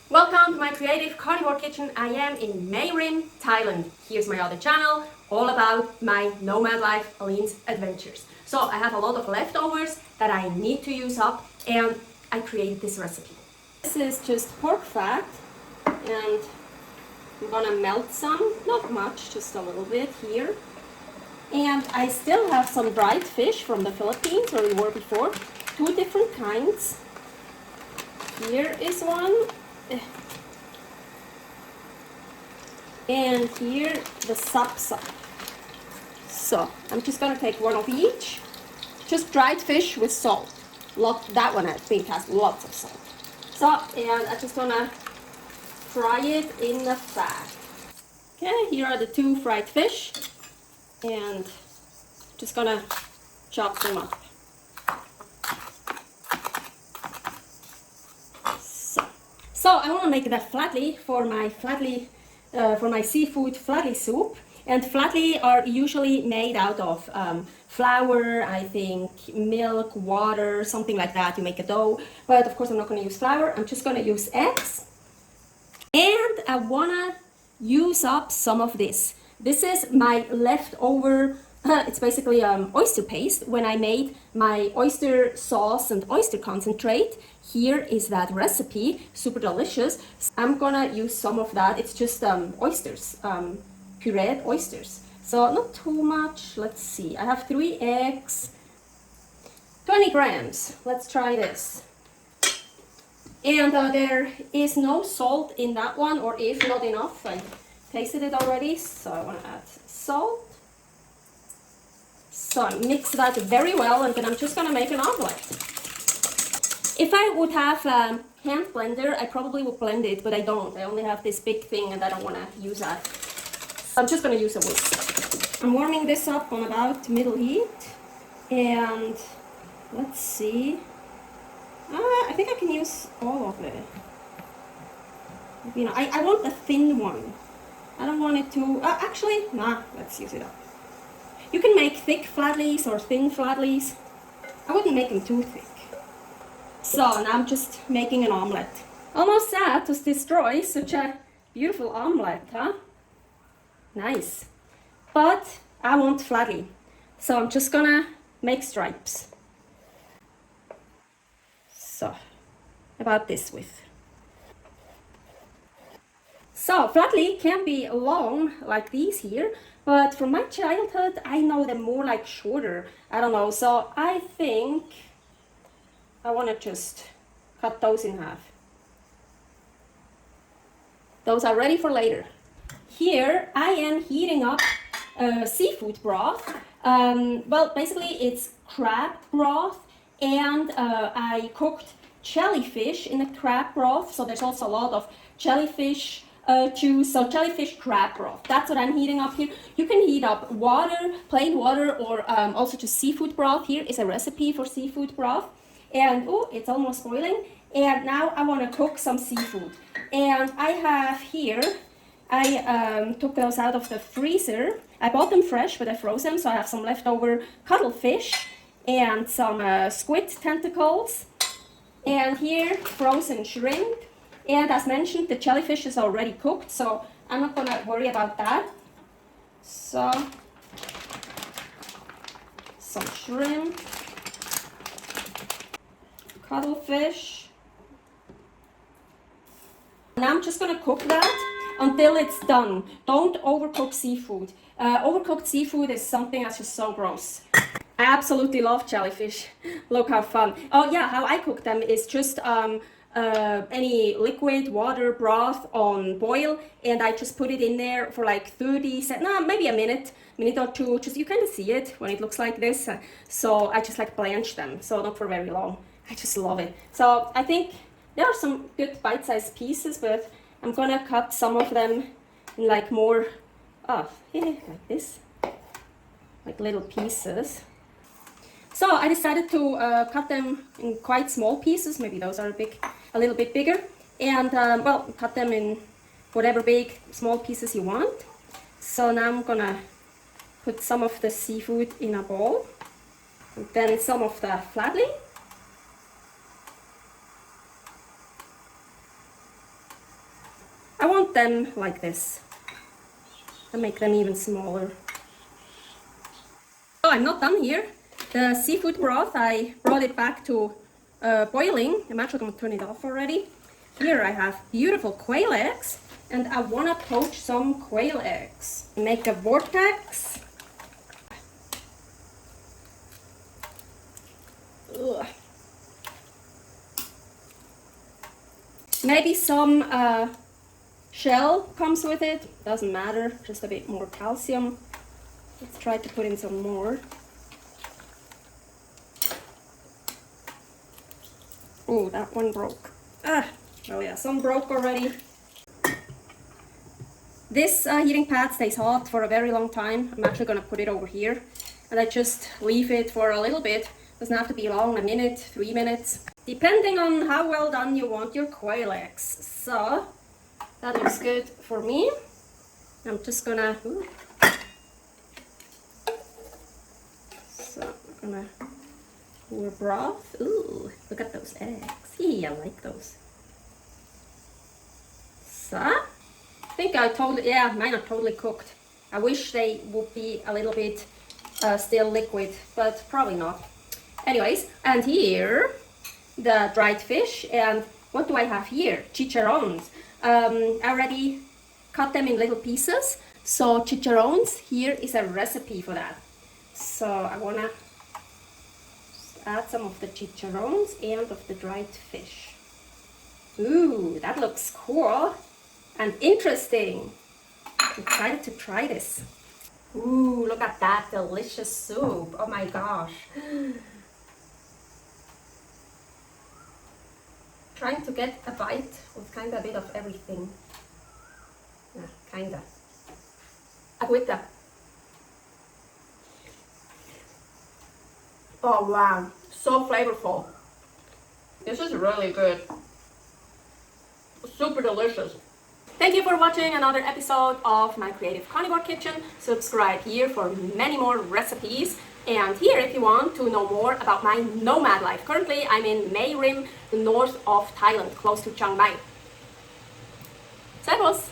Welcome to my creative carnivore kitchen. I am in Mae Rim, Thailand. Here's my other channel, all about my nomad life, Aline's adventures. So I have a lot of leftovers that I need to use up, and I created this recipe. This is just pork fat, and I'm gonna melt some, not much, just a little bit here. And I still have some dried fish from the Philippines, where we were before. Two different kinds. Here is one. And here the sup. So I'm just gonna take one of each. Just dried fish with salt. That one I think has lots of salt. So, and I just wanna fry it in the fat. Okay, here are the two fried fish, and just gonna chop them up. So I want to make that flädli for my seafood flädli soup. And flädli are usually made out of flour, I think, milk, water, something like that. You make a dough. But of course I'm not going to use flour. I'm just going to use eggs. And I want to use up some of this. This is my leftover. It's basically oyster paste. When I made my oyster sauce and oyster concentrate, here is that recipe, super delicious. I'm gonna use some of that. It's just oysters, pureed oysters. So not too much. Let's see. I have 3 eggs, 20 grams. Let's try this. And there is no salt in that one, or if not enough, I tasted it already. So I want to add salt. So mix that very well, and then I'm just gonna make an omelet. If I would have a hand blender, I probably would blend it, but I don't. I only have this big thing and I don't wanna use that. So I'm just gonna use a whisk. I'm warming this up on about middle heat, and let's see. I think I can use all of it. You know, I want the thin one. I don't want it to, actually, nah, let's use it up. You can make thick flädlis or thin flädlis. I wouldn't make them too thick. So now I'm just making an omelet. Almost sad to destroy such a beautiful omelet, huh? Nice. But I want flädli. So I'm just gonna make stripes. So, about this width. So flädli can be long like these here, but from my childhood I know them more like shorter. I don't know, so I think I want to just cut those in half. Those are ready for later. Here I am heating up seafood broth. Well, basically it's crab broth, and I cooked jellyfish in the crab broth, so there's also a lot of jellyfish juice. So jellyfish crab broth, that's what I'm heating up here. You can heat up water, plain water, or also just seafood broth. Here is a recipe for seafood broth. And oh, it's almost boiling. And now I want to cook some seafood. And I have here, I took those out of the freezer. I bought them fresh, but I froze them, so I have some leftover cuttlefish and some squid tentacles. And here, frozen shrimp. And as mentioned, the jellyfish is already cooked, so I'm not gonna worry about that. So, some shrimp, cuttlefish. Now I'm just gonna cook that until it's done. Don't overcook seafood. Overcooked seafood is something that's just so gross. I absolutely love jellyfish. Look how fun. Oh yeah, how I cook them is just any liquid water broth on boil, and I just put it in there for like 30 seconds, no, maybe a minute or two. Just, you kind of see it when it looks like this. So I just like blanch them, so not for very long. I just love it. So I think there are some good bite-sized pieces, but I'm gonna cut some of them in like more, like this, like little pieces. So I decided to cut them in quite small pieces. Maybe those are a little bit bigger. And well, cut them in whatever big, small pieces you want. So now I'm gonna put some of the seafood in a bowl. And then some of the flädli. them like this and make them even smaller. Oh, I'm not done here. The seafood broth, I brought it back to boiling. I'm actually going to turn it off already. Here I have beautiful quail eggs, and I want to poach some quail eggs. Make a vortex. Ugh. Maybe some shell comes with it, doesn't matter, just a bit more calcium. Let's try to put in some more. Oh, that one broke. Ah, oh yeah, some broke already. This heating pad stays hot for a very long time. I'm actually going to put it over here, and I just leave it for a little bit. Doesn't have to be long, a minute, 3 minutes, depending on how well done you want your quail eggs. So that looks good for me. I'm just gonna pour broth. Ooh, look at those eggs. I like those. So I think mine are totally cooked. I wish they would be a little bit still liquid, but probably not. Anyways, and here the dried fish, and what do I have here? Chicharrones. I already cut them in little pieces, so chicharrones, here is a recipe for that. So I wanna add some of the chicharrones and of the dried fish. Ooh, that looks cool and interesting. I'm excited to try this. Ooh, look at that delicious soup. Oh my gosh. Trying to get a bite with kind of a bit of everything. Yeah, kinda. Agüita. Oh wow, so flavorful. This is really good. Super delicious. Thank you for watching another episode of my Creative Carnivore Kitchen. Subscribe here for many more recipes. And here if you want to know more about my nomad life. Currently I'm in Mae Rim, the north of Thailand, close to Chiang Mai. Servus!